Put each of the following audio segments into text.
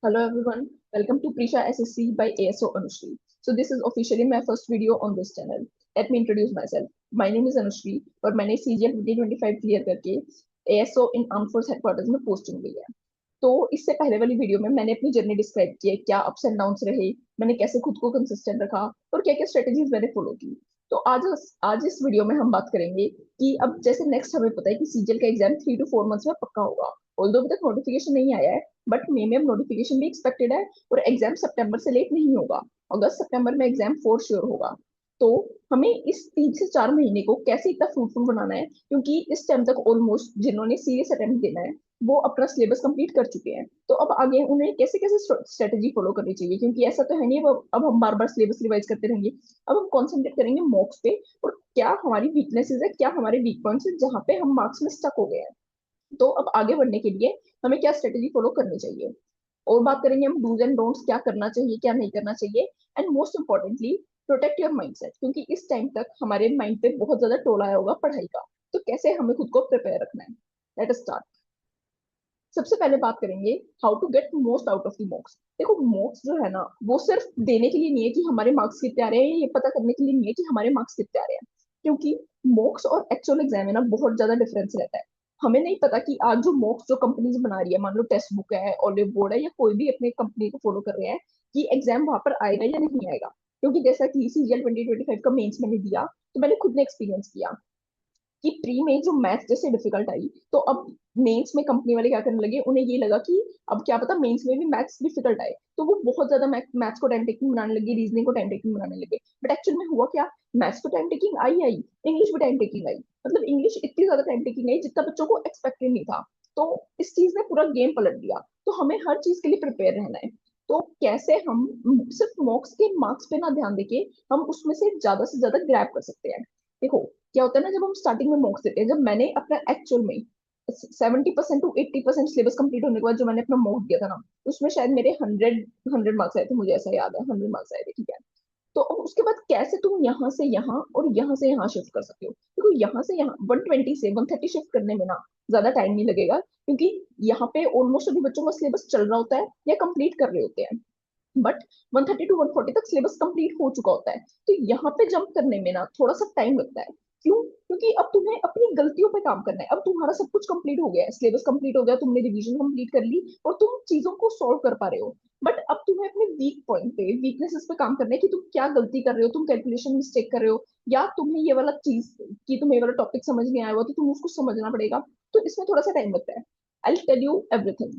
Hello everyone, welcome to Prisha SSC by ASO Anushri. So this is officially my first video on this channel. Let me introduce myself. My name is Anushri और मैंने CGL 2025 clear करके ASO इन arm force headquarters में posting ली है। तो इससे पहले वाली video में मैंने अपनी जर्नी डिस्क्राइब की है, क्या अप्स एंड डाउन्स रहे, मैंने कैसे खुद को कंसिस्टेंट रखा और क्या क्या स्ट्रेटेजीज मैंने फॉलो की। तो आज इस वीडियो में हम बात करेंगे कि अब जैसे नेक्स्ट हमें पता है कि सीजीएल का एग्जाम 3 to 4 मंथ्स में पक्का होगा। ऑल्दो अभी तक नोटिफिकेशन नहीं आया है, बट मे में नोटिफिकेशन भी एक्सपेक्टेड है और एग्जाम सितंबर से लेट नहीं होगा। अगस्त सितंबर में एग्जाम फॉर श्योर होगा। तो हमें इस 3 से 4 महीने को कैसे इतना फ्रूटफुल बनाना है, क्योंकि इस टाइम तक ऑलमोस्ट जिन्होंने सीरियस अटेम्प्ट देना है वो अपना सिलेबस कंप्लीट कर चुके हैं। तो अब आगे उन्हें कैसे कैसे स्ट्रेटेजी फॉलो करनी चाहिए, क्योंकि ऐसा तो है नहीं अब हम बार बार सिलेबस रिवाइज करते रहेंगे। अब हम कॉन्सेंट्रेट करेंगे मॉक्स पे और क्या हमारी वीकनेसेस है, क्या हमारे वीक पॉइंट्स है जहाँ पे हम मार्क्स में स्टक हो गए हैं। तो अब आगे बढ़ने के लिए हमें क्या स्ट्रेटेजी फॉलो करनी चाहिए, और बात करेंगे हम डूज एंड डोंट्स, क्या करना चाहिए क्या नहीं करना चाहिए। And most importantly protect your mindset, क्योंकि इस टाइम तक हमारे माइंड पे बहुत ज्यादा टोल आया होगा पढ़ाई का। तो कैसे हमें खुद को प्रिपेयर रखना है, लेट अस स्टार्ट। सबसे पहले बात करेंगे how to get most out of the mocks. देखो मॉक्स जो है ना, वो सिर्फ देने के लिए नहीं है कि हमारे मार्क्स कितने आ रहे हैं, ये पता करने के लिए नहीं है कि हमारे मार्क्स कितने आ रहे हैं। क्योंकि मॉक्स और एक्चुअल एग्जाम है ना, बहुत ज्यादा डिफरेंस रहता है। हमें नहीं पता कि आज जो मॉक्स जो कंपनीज बना रही है, मान लो टेक्स्ट बुक है, ऑलिव बोर्ड है, या कोई भी अपने कंपनी को फॉलो कर रहे हैं, कि एग्जाम वहां पर आएगा या नहीं आएगा। क्योंकि जैसा कि सीजीएल 2025 का मेंस मैंने दिया, तो मैंने खुद ने एक्सपीरियंस किया कि प्री में जो मैथ जैसे डिफिकल्ट आई, तो अब मेंस में कंपनी वाले क्या करने लगे, उन्हें ये लगा कि अब क्या पता मेंस में भी मैथ्स डिफिकल्ट आए, तो वो बहुत ज्यादा मैथ्स को टाइम टेकिंग बनाने लगे, रीजनिंग को टाइम टेकिंग बनाने लगे। बट एक्चुअल में हुआ क्या, मैथ्स को time taking I I, English भी टाइम टेकिंग आई। मतलब इंग्लिश इतनी ज्यादा टाइम टेकिंग आई जितना बच्चों को एक्सपेक्टेड नहीं था। तो इस चीज ने पूरा गेम पलट दिया। तो हमें हर चीज के लिए प्रिपेयर रहना है। तो कैसे हम सिर्फ मॉक्स के मार्क्स पे ना ध्यान देके हम उसमें से ज्यादा ग्रैब कर सकते हैं। देखो क्या होता है ना, जब हम स्टार्टिंग में मॉक्स देते हैं, जब मैंने अपना एक्चुअल में 70% to 80% सिलेबस कंप्लीट होने के बाद जो मैंने अपना मॉक दिया था ना, उसमें शायद मेरे 100 मार्क्स आए थे, मुझे ऐसा याद है 100 मार्क्स आए थे, ठीक है। तो अब उसके बाद कैसे तुम यहाँ से यहाँ और यहाँ से यहाँ शिफ्ट कर सकते हो, क्योंकि यहाँ से यहाँ 120 से 130 शिफ्ट करने में ना ज्यादा टाइम नहीं लगेगा, क्योंकि यहाँ पे ऑलमोस्ट सभी बच्चों का सिलेबस चल रहा होता है या कंप्लीट कर रहे होते हैं। बट 130 to 140 तक सिलेबस कंप्लीट हो चुका होता है। तो यहाँ पे जंप करने में ना थोड़ा सा टाइम लगता है। क्यों? क्योंकि अब तुम्हें अपनी गलतियों पे काम करना है। अब तुम्हारा सब कुछ कंप्लीट हो गया है, सिलेबस कंप्लीट हो गया, तुमने रिवीजन कंप्लीट कर ली और तुम चीजों को सॉल्व कर पा रहे हो। बट अब तुम्हें अपने वीक पॉइंट पे, वीकनेसेस पे काम करना है कि तुम क्या गलती कर रहे हो, तुम कैलकुलेशन मिस्टेक कर रहे हो, या तुम्हें ये वाला चीज कि तुम्हें ये वाला टॉपिक समझ नहीं आया हुआ, तो तुम्हें उसको समझना पड़ेगा। तो इसमें थोड़ा सा टाइम लगता है। I tell you everything.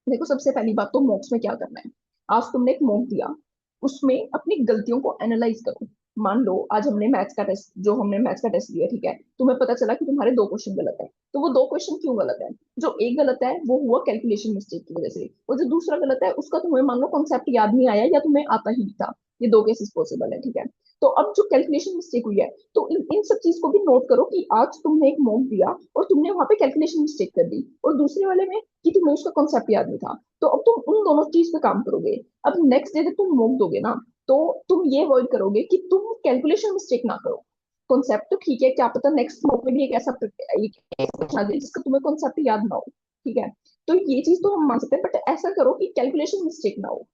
देखो सबसे पहली बात तो मॉक्स में क्या करना है। आज तुमने एक मॉक दिया, उसमें अपनी गलतियों को एनालाइज करो। मान लो आज हमने मैथ्स का टेस्ट दिया, ठीक है, तुम्हें पता चला कि तुम्हारे 2 क्वेश्चन गलत है। तो वो 2 क्वेश्चन क्यों गलत है? जो एक गलत है वो हुआ कैलकुलेशन मिस्टेक की वजह से, और जो दूसरा गलत है उसका तुम्हें मान लो कॉन्सेप्ट याद नहीं आया या तुम्हें आता ही नहीं था। ये 2 केसेस पॉसिबल है, ठीक है। तो अब जो कैलकुलेशन मिस्टेक हुई है, तो इन सब चीज को भी नोट करो कि आज तुमने एक मॉक दिया और तुमने वहां पे कैलकुलेशन मिस्टेक कर दी, और दूसरे वाले में कि तुम्हें उसका कॉन्सेप्ट याद नहीं था। तो अब तुम उन दोनों चीज पे काम करोगे। अब नेक्स्ट डे जब तुम मॉक दोगे ना, तो तुम ये अवॉइड करोगे कि तुम कैलकुलेशन मिस्टेक ना करो। कॉन्सेप्ट तो ठीक है, क्या पता नेक्स्ट मॉक में भी एक ऐसा बता दे जिसका तुम्हें कॉन्सेप्ट याद ना हो, ठीक है। तो ये चीज तो हम मान सकते हैं, बट ऐसा करो कि कैलकुलेशन मिस्टेक ना हो।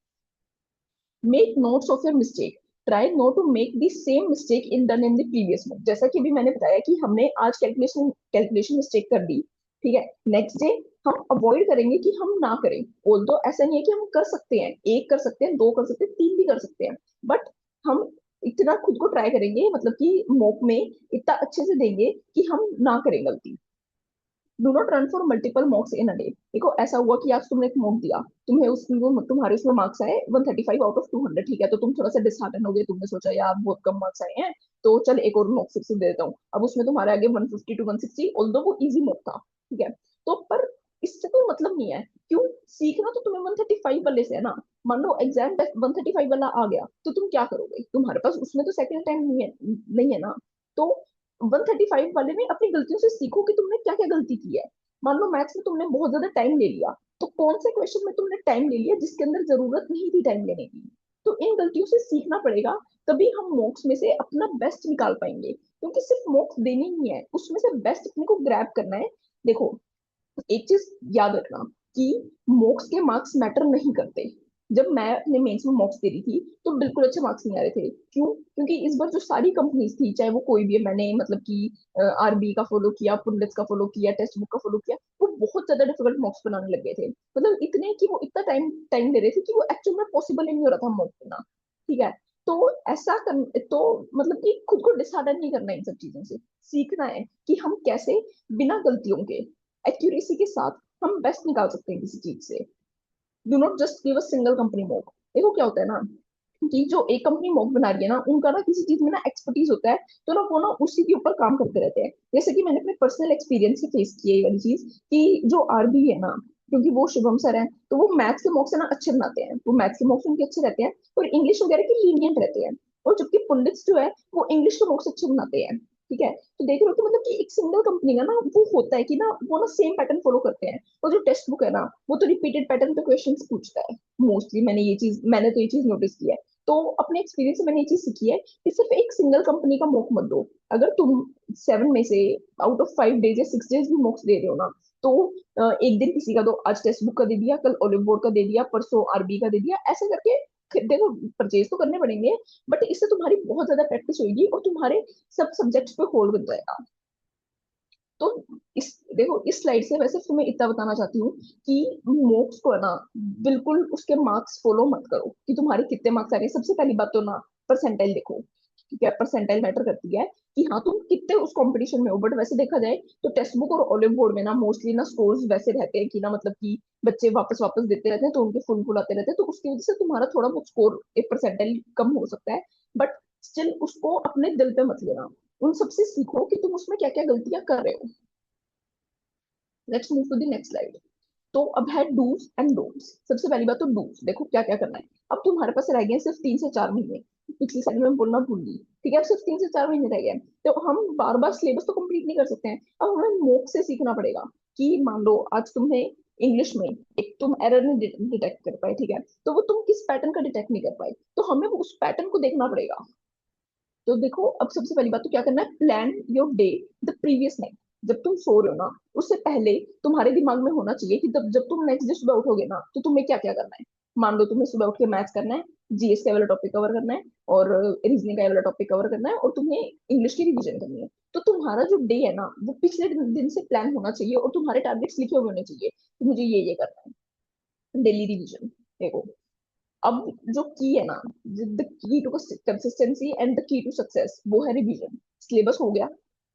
Make notes of your mistake. Try not to make the same mistake in done in the previous month. जैसा कि भी मैंने बताया कि हमने आज कैलकुलेशन कैलकुलेशन मिस्टेक कर दी, ठीक है। नेक्स्ट डे हम अवॉइड करेंगे कि हम ना करें। ऑल्दो ऐसा नहीं है कि हम कर सकते हैं, एक कर सकते हैं, दो कर सकते हैं, तीन भी कर सकते हैं, बट हम इतना खुद को ट्राई करेंगे, मतलब कि मॉक में इतना अच्छे से देंगे कि हम ना करें गलती। Do not run for multiple मॉक्स in a day. देखो ऐसा हुआ कि आज तुमने एक मॉक दिया, तुम्हें उसमें तुम्हारे उसमें मार्क्स आए 135 आउट ऑफ 200, ठीक है। तो तुम थोड़ा सा डिसहार्टन हो गए, तुमने सोचा यार बहुत कम मार्क्स आए हैं, तो चल एक और मॉक फिर से दे देता हूँ। अब उसमें तुम्हारे आगे 150 to 160, ऑल्दो वो इजी मॉक था, ठीक है। तो पर इससे कोई मतलब नहीं है। क्यों? सीखना तो तुम्हें 135 वाले से है ना। मान लो एग्जाम 135 वाला आ गया, तो तुम क्या करोगे? तुम्हारे पास उसमें तो सेकंड टाइम नहीं है ना। तो 135 वाले में अपनी गलतियों से सीखो कि तुमने क्या क्या गलती की है। मान लो मैथ्स में तुमने बहुत ज्यादा टाइम ले लिया, तो कौन से क्वेश्चन में तुमने टाइम ले लिया जिसके अंदर जरूरत नहीं थी टाइम लेने की। तो इन गलतियों से सीखना पड़ेगा, तभी हम मॉक्स में से अपना बेस्ट निकाल पाएंगे। क्योंकि सिर्फ मॉक्स देनी ही है, उसमें से बेस्ट अपने को ग्रैब करना है। देखो एक चीज याद रखना, कि मॉक्स के मार्क्स मैटर नहीं करते। जब मैं अपने मेंस में मॉक्स दे रही थी तो बिल्कुल अच्छे मार्क्स नहीं आ रहे थे। क्यों? क्योंकि इस बार जो सारी कंपनीज थी, चाहे वो कोई भी है, मैंने मतलब कि आरबी का फॉलो किया, पुलिस का फॉलो किया, टेक्स्ट बुक का फॉलो किया, वो बहुत ज्यादा डिफिकल्ट मॉक्स बनाने लग गए थे। मतलब इतने कि वो इतना टाइम टाइम ले रहे थे कि वो एक्चुअल में पॉसिबल ही नहीं हो रहा था मॉक करना। ठीक है? तो तो मतलब कि खुद को डिसहार्डन नहीं करना इन सब चीजों से। सीखना है कि हम कैसे बिना गलतियों के एक्यूरेसी के साथ हम बेस्ट निकाल सकते हैं किसी चीज से। Do not just give a single company mock. देखो क्या होता है ना, कि जो एक कंपनी मॉक बना रही है ना, उनका ना किसी चीज में ना एक्सपर्टीज होता है, तो ना वो ना उसी के ऊपर काम करते रहते हैं। जैसे कि मैंने अपने पर्सनल एक्सपीरियंस से फेस किया ये वाली चीज, कि जो आरबी है ना, क्योंकि वो शुभम सर हैं, तो वो मैथ्स के मॉक्स है ना अच्छे बनाते हैं, वो मैथ्स के मॉक्स उनके अच्छे रहते हैं, और इंग्लिश वगैरह के लीनियंट रहते हैं। और जबकि पुलिस जो है वो इंग्लिश के मॉक्स अच्छे बनाते हैं। ठीक है? तो देख रहे हो कि मतलब कि एक सिंगल कंपनी का ना वो होता है कि ना वो ना सेम पैटर्न फॉलो करते हैं। और जो टेक्स्ट बुक है ना, वो तो रिपीटेड पैटर्न पे क्वेश्चंस पूछता है मोस्टली। मैंने तो ये चीज नोटिस की है। तो अपने एक्सपीरियंस से मैंने ये चीज सीखी है कि सिर्फ एक सिंगल कंपनी का मॉक मत दो। अगर तुम 7 में से आउट ऑफ 5 डेज या 6 डेज भी मॉक्स दे रहे हो ना, तो एक दिन किसी का दो, आज टेक्स्ट बुक का दे दिया, कल ओलिव बोर्ड का दे दिया, परसों आरबी का दे दिया, ऐसे करके देखो परचेज तो करने पड़ेंगे, बट इससे तुम्हारी बहुत ज्यादा प्रैक्टिस होगी और तुम्हारे सब सब्जेक्ट्स पे होल्ड बन जाएगा। तो इस देखो इस स्लाइड से वैसे तुम्हें इतना बताना चाहती हूँ कि मोक्स को है ना, बिल्कुल उसके मार्क्स फॉलो मत करो कि तुम्हारे कितने मार्क्स आ रहे हैं। सबसे पहली बात तो ना परसेंटाइल देखो। ठीक है? परसेंटाइल मैटर करती है कि हाँ तुम कितने उस कंपटीशन में हो। बट वैसे देखा जाए तो टेक्स्ट बुक और ओलिव बोर्ड में ना मोस्टली ना स्कोर्स वैसे रहते हैं कि ना, मतलब कि बच्चे वापस वापस देते रहते हैं, तो उनके फुल फुल आते रहते हैं, तो उसकी वजह से तुम्हारा थोड़ा बहुत स्कोर एक परसेंटाइल कम हो सकता है। बट स्टिल उसको अपने दिल पे मत लेना। उन सबसे सीखो कि तुम उसमें क्या क्या गलतियां कर रहे हो। Let's move to the next slide. तो अब है डूज एंड डोंट्स। सबसे पहली बात तो डूज, देखो क्या क्या करना है। अब तुम्हारे पास रह गए सिर्फ 3 से 4 महीने। पिछली साल में बोलना भूल गई। ठीक है? अब सिर्फ 3 से 4 महीने रह गए, तो हम बार बार सिलेबस तो कंप्लीट नहीं कर सकते हैं। अब हमें मोक से सीखना पड़ेगा कि मान लो आज तुम्हें इंग्लिश में एक तुम एरर नहीं डिटेक्ट कर पाए। ठीक है? तो वो तुम किस पैटर्न का डिटेक्ट नहीं कर पाए, तो हमें वो उस पैटर्न को देखना पड़ेगा। तो देखो अब सबसे पहली बात तो क्या करना है, plan your day the previous night. जब तुम सो रहे हो ना, उससे पहले तुम्हारे दिमाग में होना चाहिए कि जब जब तुम नेक्स्ट डे सुबह उठोगे ना, तो तुम्हें क्या क्या करना है। मान लो तुम्हें सुबह उठ के मैथ्स करना है, जीएस का वाला टॉपिक कवर करना है, और रीजनिंग का वाला टॉपिक कवर करना है, और तुम्हें इंग्लिश की रिवीजन करनी है। तो तुम्हारा जो डे है ना, वो पिछले दिन से प्लान होना चाहिए, और तुम्हारे टारगेट्स लिखे हुए होने चाहिए कि मुझे ये करना है डेली रिवीजन। देखो अब जो की है ना, the key to consistency and the key to success, वो है रिवीजन। सिलेबस हो गया,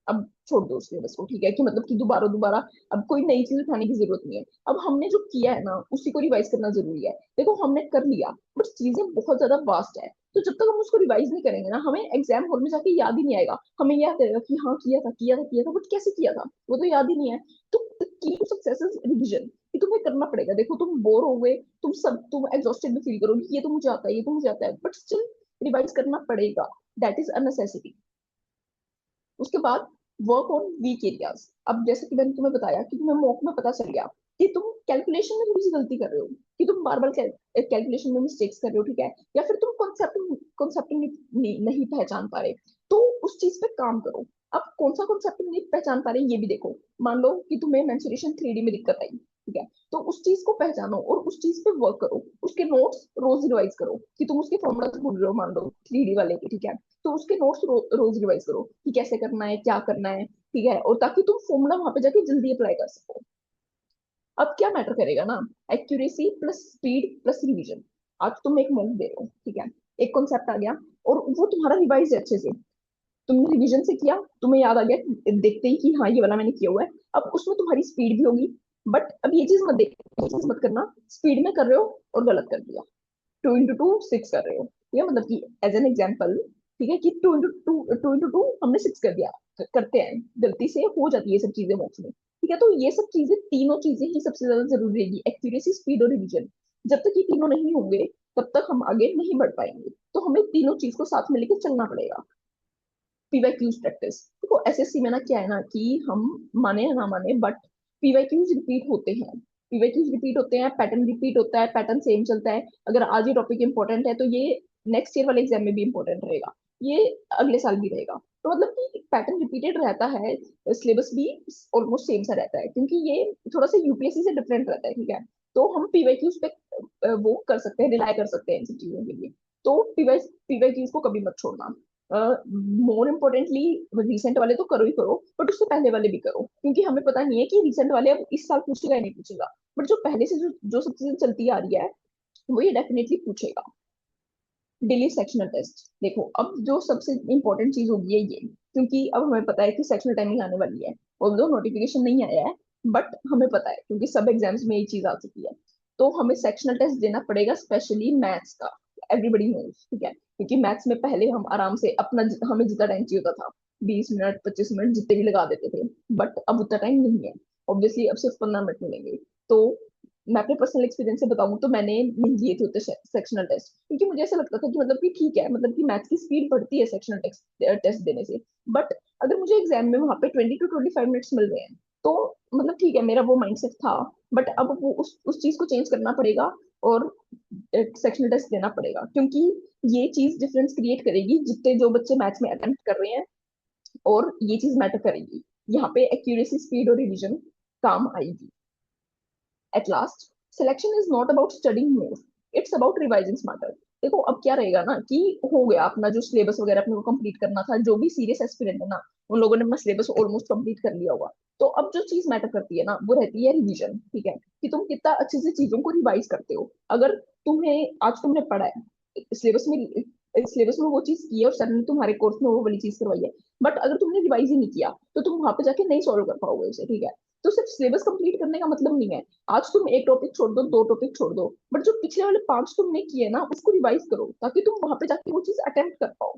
अब छोड़ दो सिलेबस को। ठीक है? कि मतलब कि दोबारा दोबारा अब कोई नई चीज उठाने की जरूरत नहीं है। अब हमने जो किया है ना, उसी को रिवाइज करना जरूरी है। देखो हमने कर लिया, बट चीजें बहुत ज्यादा वास्ट है, तो जब तक हम उसको रिवाइज नहीं करेंगे ना, हमें एग्जाम हॉल में जाके याद ही नहीं आएगा। हमें याद आएगा कि हाँ किया था किया था किया था, बट कैसे किया था वो तो याद ही नहीं है। तो की टू सक्सेस इज रिविजन, कि तुम्हें करना पड़ेगा। देखो तुम बोर हो गए, तुम एग्जॉस्टेड भी फील करोगे कि ये तो मुझे आता है, ये तो मुझे आता है, बट स्टिल रिवाइज करना पड़ेगा। That is a necessity. उसके बाद वर्क ऑन वीक एरियाज। अब जैसे कि मैंने तुम्हें बताया कि तुम्हें मॉक में पता चल गया कि तुम कैलकुलेशन में थोड़ी सी गलती कर रहे हो, कि तुम बार बार कैलकुलेशन में मिस्टेक्स कर रहे हो। ठीक है? या फिर तुम कॉन्सेप्ट कॉन्सेप्ट नहीं पहचान पा रहे, तो उस चीज पे काम करो। अब कौन सा कॉन्सेप्ट नहीं पहचान पा रहे ये भी देखो। मान लो कि तुम्हें मेंसुरेशन 3D में दिक्कत आई। ठीक है? तो उस चीज को पहचानो और उस चीज पे वर्क करो। उसके नोट्स रोज रिवाइज करो, कि तुम उसके फॉर्मूला भूल रहे हो मान लो 3D वाले के। ठीक है? तो उसके नोट्स रोज रिवाइज करो कि कैसे करना है, क्या करना है। ठीक है? और ताकि तुम फॉर्मूला वहां पे जाके जल्दी अप्लाई कर सको। अब क्या मैटर करेगा ना, accuracy plus speed plus revision. आज तुम एक मॉक दे रहे हो। ठीक है? एक कॉन्सेप्ट आ गया और वो तुम्हारा रिवाइज है अच्छे से, तुमने रिवीजन से किया, तुम्हें याद आ गया देखते ही कि हाँ ये वाला मैंने किया हुआ है। अब उसमें तुम्हारी स्पीड भी होगी। बट अब ये चीज मत करना, स्पीड में कर रहे हो और गलत कर दिया। 2 into 2 6 कर रहे हो। ठीक है? मतलब कि एज एन एग्जाम्पल, ठीक है, कि 2 into 2 हमने 6 कर दिया। करते हैं, गलती से हो जाती है ये सब चीजें मॉक्स में। ठीक है? तो ये सब चीजें, तीनों चीजें ही सबसे ज्यादा जरूरी रहेगी, एक्यूरेसी स्पीड और रिवीजन। जब तक ये तीनों नहीं होंगे तब तक हम आगे नहीं बढ़ पाएंगे। तो हमें तीनों चीज को साथ में लेकर चलना पड़ेगा। PYQs practice. देखो एसएससी में ना क्या है ना, कि हम माने या ना माने, बट पीवाईक्यूज रिपीट होते हैं। पीवाईक्यूज रिपीट होते हैं, पैटर्न रिपीट होता है, पैटर्न सेम चलता है। अगर आज ये टॉपिक इंपॉर्टेंट है, तो ये नेक्स्ट ईयर वाले एग्जाम में भी इंपॉर्टेंट रहेगा, ये अगले साल भी रहेगा। तो मतलब कि पैटर्न रिपीटेड रहता है, सिलेबस भी ऑलमोस्ट सेम सा रहता है, क्योंकि ये थोड़ा सा यूपीएससी से डिफरेंट रहता है। ठीक है? तो हम पीवाईक्यूज पे वो कर सकते हैं, रिलाय कर सकते हैं इन सब चीजों के लिए। तो पीवाईक्यूज को कभी मत छोड़ना। मोर इम्पोर्टेंटली रिसेंट वाले तो करो ही करो, बट उससे पहले वाले भी करो, क्योंकि हमें पता नहीं है कि रिसेंट वाले अब इस साल पूछेगा या नहीं पूछेगा। बट जो पहले से जो जो सब चीजें चलती आ रही है वो ये डेफिनेटली पूछेगा। डेली सेक्शनल टेस्ट देखो, अब जो सबसे इंपॉर्टेंट चीज होगी है ये, क्योंकि अब हमें पता है कि सेक्शनल टाइमिंग आने वाली है, और जो नोटिफिकेशन नहीं आया है, बट हमें पता है क्योंकि सब एग्जाम्स में ये चीज आ चुकी है। तो हमें सेक्शनल टेस्ट देना पड़ेगा, स्पेशली मैथ्स का। एवरीबडी नोज, ठीक है, क्योंकि मैथ्स में पहले हम आराम से अपना हमें जितना टाइम चाहिए होता था, 20 मिनट 25 मिनट जितने भी लगा देते थे, बट अब उतना टाइम नहीं है। ऑब्वियसली अब सिर्फ 15 मिनट मिलेंगे। तो मैं अपने पर्सनल एक्सपीरियंस से बताऊं तो मैंने नहीं दिए थे उतने सेक्शनल टेस्ट, क्योंकि मुझे ऐसा लगता था कि मतलब कि ठीक है, मतलब कि मैथ्स की स्पीड बढ़ती है सेक्शनल टेस्ट देने से। बट अगर मुझे एग्जाम में वहां पे 20 to 25 मिनट्स मिल रहे हैं, तो मतलब ठीक है, मेरा वो माइंडसेट था। बट अब वो उस चीज को चेंज करना पड़ेगा, और सेक्शनल टेस्ट देना पड़ेगा, क्योंकि ये चीज डिफरेंस क्रिएट करेगी जितने जो बच्चे मैथ्स में अटेम्प्ट कर रहे हैं, और ये चीज मैटर करेगी। यहाँ पे एक्यूरेसी, स्पीड और रिवीजन काम आएगी। At last, selection is not about studying more. It's about revising smarter. देखो अब क्या रहेगा ना कि हो गया अपना जो सिलेबस वगैरह अपने को कंप्लीट करना था, जो भी सीरियस एस्पिरेंट है ना, उन लोगों ने अपना सिलेबस ऑलमोस्ट कंप्लीट कर लिया होगा। तो अब जो चीज मैटर करती है ना, वो रहती है रिवीजन, ठीक है, कि तुम कितना अच्छे से चीजों को रिवाइज करते हो। अगर तुम्हें आज तुमने पढ़ा है सिलेबस में, सिलेबस में वो चीज की है और सर ने तुम्हारे कोर्स में वो वाली चीज करवाई है, बट अगर तुमने रिवाइज ही नहीं किया, तो तुम वहां पे जाके नहीं सॉल्व कर पाओगे उसे, ठीक है। तो सिर्फ सिलेबस कंप्लीट करने का मतलब नहीं है, आज तुम एक टॉपिक छोड़ दो, दो टॉपिक छोड़ दो, बट जो पिछले वाले 5 तुमने किए ना उसको रिवाइज करो, ताकि तुम वहां पे जाके वो चीज अटेम्प्ट कर पाओ।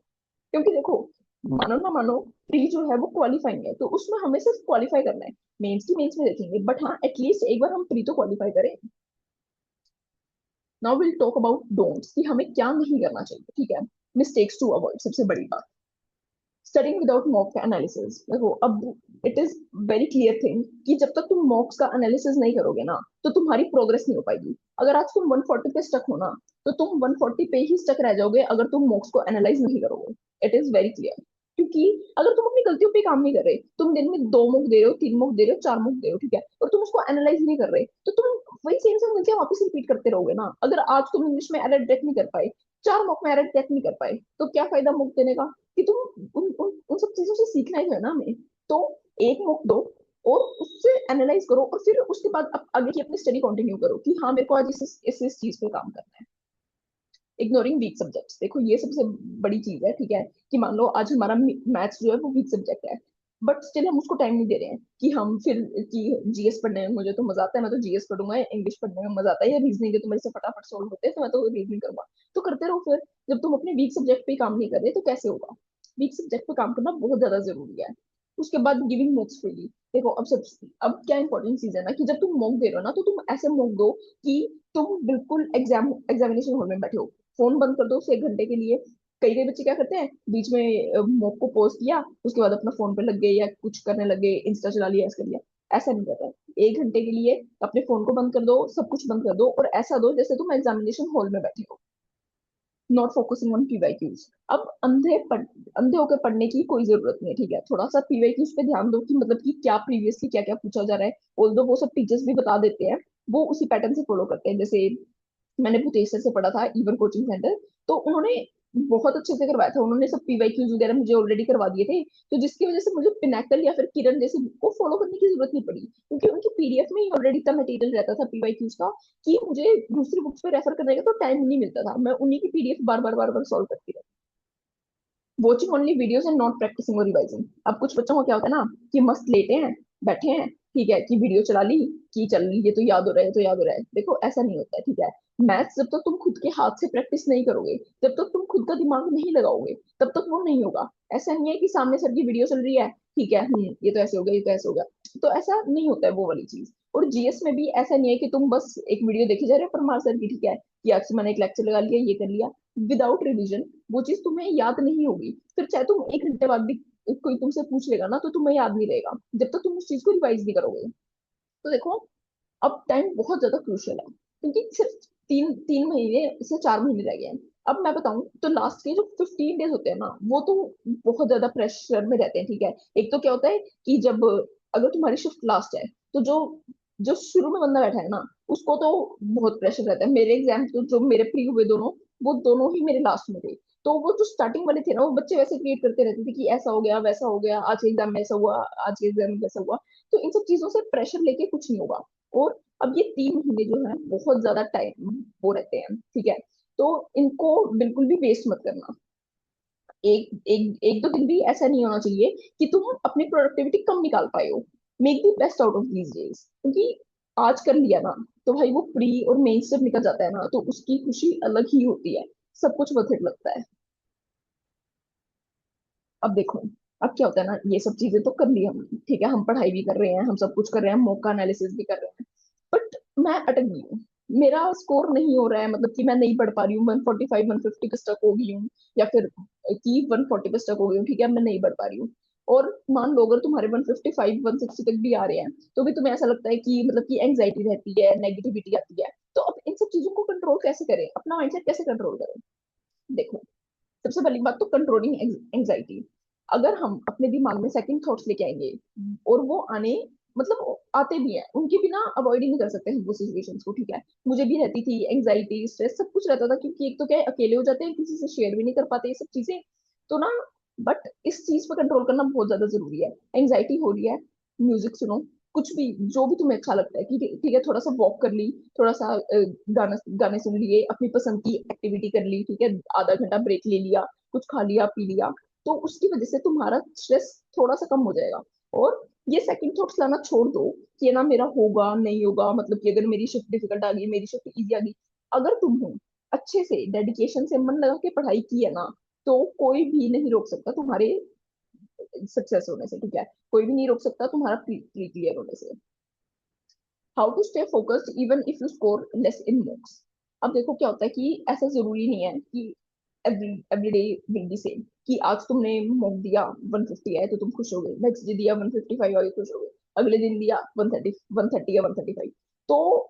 क्योंकि देखो, मानो ना मानो, प्री जो है वो क्वालिफाइंग है, तो उसमें हमें सिर्फ क्वालिफाई करना है। मेंस की मेंस में देखेंगे, बट हाँ एटलीस्ट एक बार हम प्री तो क्वालिफाई करें। Now will talk about don'ts, कि हमें क्या नहीं करना चाहिए, ठीक है। मिस्टेक्स टू अवॉइड, सबसे बड़ी बात, स्टडिंग विदाउट मॉक एनालिसिस। देखो अब it is very clear thing कि जब तक तुम मॉक्स का एनालिसिस नहीं करोगे ना, तो तुम्हारी प्रोग्रेस नहीं हो पाएगी। अगर आज तुम 140 पे स्टक हो ना, तो तुम 140 पे ही स्टक रह जाओगे अगर तुम मॉक्स को एनालाइज नहीं करोगे। It is very clear. क्योंकि अगर तुम अपनी गलतियों पे काम नहीं कर रहे, तुम दिन में 2 मॉक दे रहे हो, 3 मॉक दे रहे हो, 4 मॉक दे रहे हो, ठीक है, और तुम उसको एनालाइज नहीं कर रहे, तो तुम वही सेम सेम गलतियां वापस रिपीट करते रहोगे ना। अगर आज तुम इंग्लिश में एरर डिटेक्ट नहीं कर पाए, 4 मॉक में एरर डिटेक्ट नहीं कर पाए, तो क्या फायदा मॉक देने का? कि तुम उन सब चीजों से सीखना ही है ना हमें। तो एक बुक दो, और उससे एनालाइज करो, और फिर उसके बाद आगे की अपनी स्टडी कंटिन्यू करो कि हाँ मेरे को आज इस चीज पे काम करना है। इग्नोरिंग वीक सब्जेक्ट्स, देखो ये सबसे बड़ी चीज है, ठीक है, कि मान लो आज हमारा मैथ्स जो है वो वीक सब्जेक्ट है, बट स्टिल हम उसको टाइम नहीं दे रहे हैं कि हम फिर कि जीएस पढ़ने में मुझे तो मजा आता है, मैं तो जीएस पढ़ूंगा, इंग्लिश पढ़ने में मजा आता है, या रीजनिंग है तो मेरे से फटाफट सोल्व होते हैं, तो मैं तो रीजनिंग करूंगा। तो करते रहो फिर। जब तुम अपने वीक सब्जेक्ट पे काम नहीं कर रहे तो कैसे होगा? वीक सब्जेक्ट पे काम करना बहुत ज्यादा जरूरी है। उसके बाद गिविंग मॉक्स फ्रीली। देखो अब क्या इंपॉर्टेंट चीज है ना, कि जब तुम मॉक दे रहे हो ना, तो तुम ऐसे मॉक दो कि तुम बिल्कुल एग्जामिनेशन हॉल में बैठे हो। फोन बंद कर दो उसे 1 घंटे के लिए। कई कई बच्चे क्या करते हैं, बीच में मॉक को पॉज किया, उसके बाद अपना फोन पे लग गए या कुछ करने लगे, इंस्टा चला लिया, ऐसा कर लिया। ऐसा नहीं करता है। 1 घंटे के लिए अपने फोन को बंद कर दो, सब कुछ बंद कर दो, और ऐसा दो जैसे तुम एग्जामिनेशन हॉल में बैठे हो। Not focusing on PYQs. अब अंधे होकर पढ़ने की कोई जरूरत नहीं है, ठीक है। थोड़ा सा पीवाईक्यूज पे ध्यान दो कि मतलब कि क्या प्रीवियसली क्या क्या पूछा जा रहा है। ऑल्दो वो सब टीचर्स भी बता देते हैं, वो उसी पैटर्न से फॉलो करते हैं। जैसे मैंने भूतेश सर से पढ़ा था, ईवर कोचिंग सेंटर, तो उन्होंने बहुत अच्छे से करवाया था। उन्होंने सब पीवाईक्यूज वगैरह मुझे ऑलरेडी करवा दिए थे, तो जिसकी वजह से मुझे पिनाकल या फिर किरण जैसी बुक को फॉलो करने की जरूरत नहीं पड़ी, क्योंकि उनकी पीडीएफ में ही ऑलरेडी इतना मटेरियल रहता था पीवाईक्यूज का, कि मुझे दूसरी बुक्स पे रेफर करने का तो टाइम ही नहीं मिलता था। मैं उन्हीं की पीडीएफ बार बार सॉल्व करती रहती। Watching only videos and not practicing और रिवाइजिंग। अब कुछ बच्चों को क्या होता है ना, कि मस्त लेटे हैं, बैठे हैं, ठीक है, कि वीडियो चला ली, कि चल ये तो याद हो रहा है, तो याद हो रहा है। देखो ऐसा नहीं होता है, ठीक है। मैथ्स जब तक तुम खुद के हाथ से प्रैक्टिस नहीं करोगे, जब तक तुम खुद का दिमाग नहीं लगाओगे, तब तक वो नहीं होगा। ऐसा नहीं है कि सामने सर की वीडियो चल रही है, ठीक है, ये तो ऐसे हो गया, ये तो ऐसे हो गया, तो ऐसा नहीं होता है वो वाली चीज। और जीएस में भी ऐसा नहीं है कि तुम बस एक वीडियो देखे जा रहे हो परमार सर की, ठीक है, कि आज से मैंने एक लेक्चर लगा लिया, ये कर लिया, विदाउट रिविजन वो चीज तुम्हें याद नहीं होगी। फिर चाहे तुम 1 घंटे बाद भी कोई तुमसे पूछ लेगा ना, तो तुम्हें याद नहीं रहेगा जब तक तुम उस चीज को रिवाइज नहीं करोगे। तो देखो, अब टाइम बहुत ज्यादा क्रूशियल है, क्योंकि सिर्फ तीन तीन महीने से 4 महीने रह गए हैं। अब मैं बताऊं तो लास्ट के जो 15 डेज होते हैं ना, वो तो बहुत ज्यादा प्रेशर में रहते हैं, ठीक है। एक तो क्या होता है कि जब अगर तुम्हारी शिफ्ट लास्ट है, तो जो जो शुरू में बंदा बैठा है ना, उसको तो बहुत प्रेशर रहता है। मेरे एग्जाम तो जो मेरे प्री हुए दोनों, वो दोनों ही मेरे लास्ट में थे। तो वो जो स्टार्टिंग वाले थे ना, वो बच्चे वैसे क्रिएट करते रहते थे कि ऐसा हो गया वैसा हो गया, आज के एग्जाम में ऐसा हुआ, आज के एग्जाम में वैसा हुआ। तो इन सब चीजों से प्रेशर लेके कुछ नहीं होगा। और अब ये 3 महीने जो है बहुत ज्यादा टाइम वो रहते हैं, ठीक है। तो इनको बिल्कुल भी वेस्ट मत करना। एक एक एक दो दिन भी ऐसा नहीं होना चाहिए कि तुम अपनी प्रोडक्टिविटी कम निकाल पाए हो। Make the best out of these days, क्योंकि आज कर लिया ना, तो भाई वो प्री और मेन जब निकल जाता है ना, तो उसकी खुशी अलग ही होती है। सब कुछ वर्थ इट लगता है। अब देखो, अब क्या होता है ना, ये सब चीजें तो कर ली हमने, ठीक है, हम पढ़ाई भी कर रहे हैं, हम सब कुछ कर रहे हैं, मॉक एनालिसिस भी कर रहे हैं। बट मैं अटक गई हूँ। मेरा स्कोर नहीं हो रहा है, मतलब कि मैं नहीं पढ़ पा रही हूँ, 145 150 पे स्टक हो गई हूँ, या फिर की 140 पे स्टक हो गई हूँ, ठीक है, मैं नहीं पढ़ पा रही हूँ। और मान लो अगर तुम्हारे 155 160 तक भी आ रहे हैं, तो भी तुम्हें ऐसा लगता है कि मतलब कि एंग्जाइटी रहती है, नेगेटिविटी आती है। तो अब इन सब चीजों को कंट्रोल कैसे करें, अपना माइंडसेट कैसे कंट्रोल करें? देखो, सबसे पहली बात तो कंट्रोलिंग एंजाइटी। अगर हम अपने दिमाग में सेकंड थॉट्स लेके आएंगे, और वो आने, मतलब वो आते भी हैं, उनके बिना अवॉइड ही नहीं कर सकते हम वो सिचुएशंस को, ठीक है। मुझे भी रहती थी एंजाइटी, स्ट्रेस, सब कुछ रहता था, क्योंकि एक तो क्या है, अकेले हो जाते हैं, किसी से शेयर भी नहीं कर पाते ये सब चीजें। तो ना, बट इस चीज पर कंट्रोल करना बहुत ज्यादा जरूरी है। एंजाइटी हो रही है, म्यूजिक सुनो, कुछ भी, जो भी तुम्हें अच्छा लगता है, ठीक है, थोड़ा सा वॉक कर ली, थोड़ा सा गाना गाने सुन लिए, अपनी पसंद की एक्टिविटी कर ली, ठीक है, आधा घंटा ब्रेक ले लिया, कुछ खा लिया पी लिया, तो उसकी वजह से तुम्हारा स्ट्रेस थोड़ा सा कम हो जाएगा। और ये सेकंड थॉट्स लाना छोड़ दो कि ना मेरा होगा नहीं होगा, मतलब कि अगर मेरी शिफ्ट डिफिकल्ट आ गई, मेरी शिफ्ट इजी आ गई, अगर तुम हो अच्छे से डेडिकेशन से मन लगा के पढ़ाई की है ना, तो कोई भी नहीं रोक सकता तुम्हारे सक्सेस होने से, ठीक है। कोई भी नहीं रोक सकता तुम्हारा प्री क्लियर होने से। How to stay focused even if you score less in books. अब देखो क्या होता है कि ऐसा जरूरी नहीं है कि every every day will be same, कि आज तुमने मॉक दिया 150 है तो तुम खुश हो गए, नेक्स्ट डे दिया 155 और खुश हो गए, अगले दिन दिया 130 या 135। तो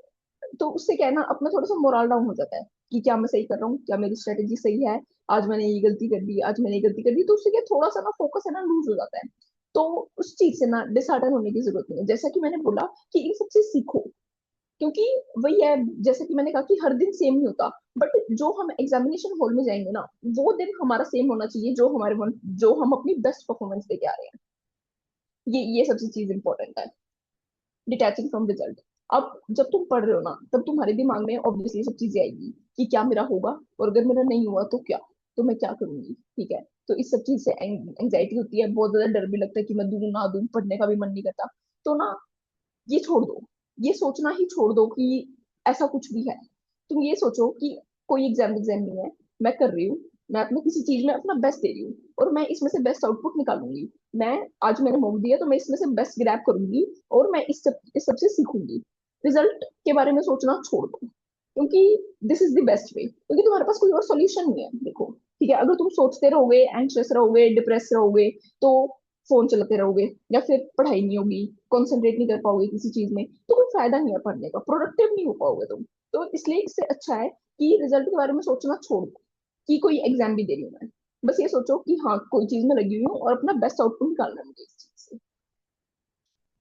तो उससे क्या है ना, अपना थोड़ा सा मोरल डाउन हो जाता है कि क्या मैं सही कर रहा हूँ, क्या मेरी स्ट्रेटेजी सही है, आज मैंने ये गलती कर दी, आज मैंने ये गलती कर दी, तो उससे क्या थोड़ा सा ना फोकस है ना लूज हो जाता है। तो उस चीज से ना डिसहार्टन होने की जरूरत नहीं है। जैसा कि मैंने बोला कि इन सबसे सीखो, क्योंकि वही है, जैसे कि मैंने कहा कि हर दिन सेम नहीं होता, बट जो हम एग्जामिनेशन हॉल में जाएंगे ना, वो दिन हमारा सेम होना चाहिए, जो हम अपनी बेस्ट परफॉर्मेंस देके आ रहे हैं। ये सबसे चीज इंपॉर्टेंट है, डिटैचिंग फ्रॉम रिजल्ट। अब जब तुम पढ़ रहे हो ना, तब तुम्हारे दिमाग में ऑब्वियसली सब चीजें आएगी कि क्या मेरा होगा, और अगर मेरा नहीं हुआ तो क्या, तो मैं क्या करूंगी, ठीक है। तो इस सब चीज से एंग्जाइटी होती है, बहुत ज्यादा डर भी लगता है कि मैं दूं ना दूं, पढ़ने का भी मन नहीं करता। तो ना, ये छोड़ दो, ये सोचना ही छोड़ दो कि ऐसा कुछ भी है। तुम ये सोचो कि कोई एग्जाम एग्जाम नहीं है, मैं कर रही हूँ, मैं अपने किसी चीज में अपना बेस्ट दे रही हूँ, और मैं इसमें से बेस्ट आउटपुट निकालूंगी। मैं आज मैंने मौका दिया तो मैं इसमें से बेस्ट ग्रैब करूंगी, और मैं इस सब से सीखूंगी। रिजल्ट के बारे में सोचना छोड़ दो, क्योंकि this is the best way, क्योंकि तुम्हारे पास कोई और सोल्यूशन नहीं है। देखो, ठीक है, अगर तुम सोचते रहोगे, एंग्शियस रहोगे, डिप्रेस रहोगे, तो फोन चलाते रहोगे, या फिर पढ़ाई नहीं होगी, कंसंट्रेट नहीं कर पाओगे किसी चीज में, तो कोई फायदा नहीं है पढ़ने का, प्रोडक्टिव नहीं हो पाओगे तुम। तो इसलिए इससे अच्छा है कि रिजल्ट के बारे में सोचना छोड़ दो, कि कोई एग्जाम भी दे रही हूँ मैं, बस ये सोचो कि हाँ कोई चीज में लगी हुई हूँ और अपना बेस्ट आउटपुट निकालना है मुझे इस चीज से।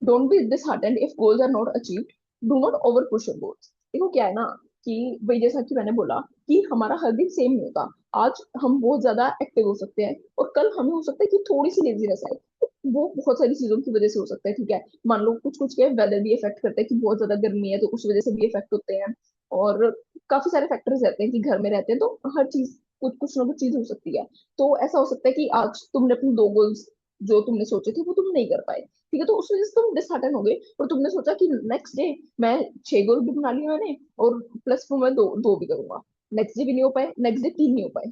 Don't be disheartened if goals are not achieved. Do not over push your goals. देखो क्या है ना, कि वही जैसा कि मैंने बोला कि हमारा हर दिन सेम नहीं होता। आज हम बहुत ज्यादा एक्टिव हो सकते हैं, और कल हमें हो सकता है कि थोड़ी सी लेजीनेस आए। वो बहुत सारी चीजों की वजह से हो सकता है, ठीक है। मान लो कुछ कुछ के वेदर भी इफेक्ट करता है, कि बहुत ज्यादा गर्मी है तो उस वजह से भी इफेक्ट होते हैं। और काफी सारे फैक्टर्स रहते हैं कि घर में रहते हैं, तो हर चीज, कुछ कुछ ना कुछ चीज हो सकती है। तो ऐसा हो सकता है कि आज तुमने अपने 2 गोल्स जो तुमने सोचे थे वो तुम नहीं कर पाए, ठीक है, तो उस वजह से तुम डिसहार्टन हो गए, और तुमने सोचा कि नेक्स्ट डे मैं 6 गोल भी बना लिए मैंने, और प्लस वो मैं दो दो भी करूंगा। नेक्स्ट डे भी नहीं हो पाए, नेक्स्ट डे 3 नहीं हो पाए।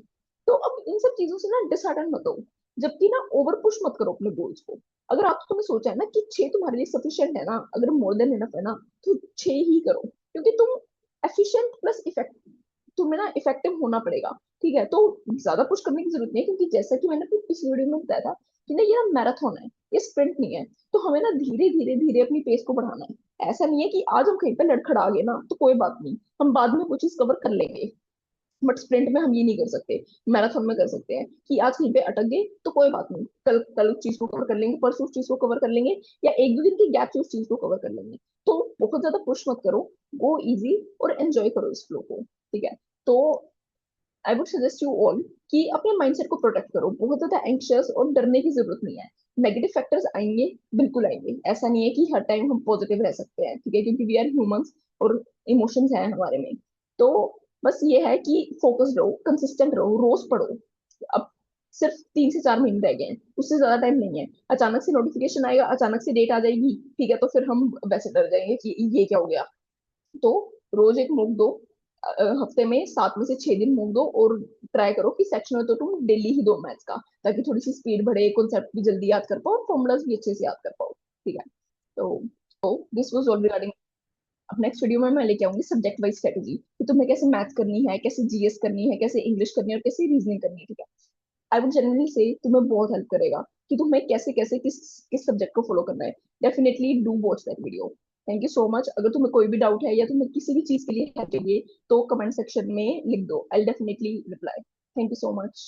तो अब इन सब चीजों से ना डिसहार्टन मत हो, जबकि ना ओवर पुश मत करो अपने गोल्स को। अगर आप तुमने सोचा है ना कि 6 तुम्हारे लिए सफिशियंट है ना, अगर मोर देन इनफ है ना, तो 6 ही करो, क्योंकि तुम एफिशिएंट प्लस इफेक्ट, तुम्हें ना इफेक्टिव होना पड़ेगा, ठीक है। तो ज्यादा पुश करने की जरूरत नहीं है, क्योंकि जैसा कि मैंने अपनी पिछली वीडियो में बताया था कि ना ये मैराथन है, ये स्प्रिंट नहीं है। तो हमें ना धीरे धीरे धीरे अपनी पेस को बढ़ाना है। ऐसा नहीं है कि आज हम कहीं पे लड़खड़ा गए ना तो कोई बात नहीं, हम बाद में वो चीज कवर कर लेंगे। बट स्प्रिंट में हम ये नहीं कर सकते। मैराथन में कर सकते हैं कि आज कहीं पे अटक गए तो कोई बात नहीं, कल कल उस चीज को कवर कर लेंगे, परसों उस चीज को कवर कर लेंगे, या एक दो दिन के गैप से उस चीज को कवर कर लेंगे। तो बहुत ज्यादा पुश मत करो, गो इजी और एंजॉय करो इस फ्लो को, ठीक है। तो I would suggest you all कि अपने माइंडसेट को प्रोटेक्ट करो, बहुत ज्यादा एंक्शियस और डरने की जरूरत नहीं है। नेगेटिव फैक्टर्स आएंगे, बिल्कुल आएंगे, ऐसा नहीं है कि हर टाइम हम पॉजिटिव रह सकते हैं, ठीक है, क्योंकि वी आर ह्यूमंस और इमोशंस हैं हमारे में। तो बस ये है कि फोकस रहो, कंसिस्टेंट रहो, रोज पढ़ो। अब सिर्फ 3 से 4 महीने रह गए हैं, उससे ज्यादा टाइम नहीं है। अचानक से नोटिफिकेशन आएगा, अचानक से डेट आ जाएगी, ठीक है, तो फिर हम वैसे डर जाएंगे कि ये क्या हो गया। तो रोज एक मूव दो, हफ्ते में 7 में से 6 दिन मूव दो, और ट्राई करो कि सेक्शन में तो तुम डेली ही दो मैथ्स का, ताकि थोड़ी सी स्पीड बढ़े, कॉन्सेप्ट भी जल्दी याद कर पाओ और फॉर्मूलाज भी अच्छे से याद कर पाओ, ठीक है। तो दिस वाज ऑल रिगार्डिंग। अब नेक्स्ट वीडियो में मैं लेके आऊंगी सब्जेक्ट वाइज स्ट्रेटेजी, कि तुम्हें कैसे मैथ्स करनी है, कैसे जीएस करनी है, कैसे इंग्लिश करनी है, और कैसे रीजनिंग करनी है, ठीक है। आई वुड जनरली से तुम्हें बहुत हेल्प करेगा कि तुम्हें कैसे कैसे किस किस सब्जेक्ट को फॉलो करना है। Definitely do watch that video. Thank you so much. अगर तुम्हें कोई भी डाउट है या तुम्हें किसी भी चीज के लिए हेल्प चाहिए तो कमेंट सेक्शन में लिख दो, I definitely reply. Thank you so much.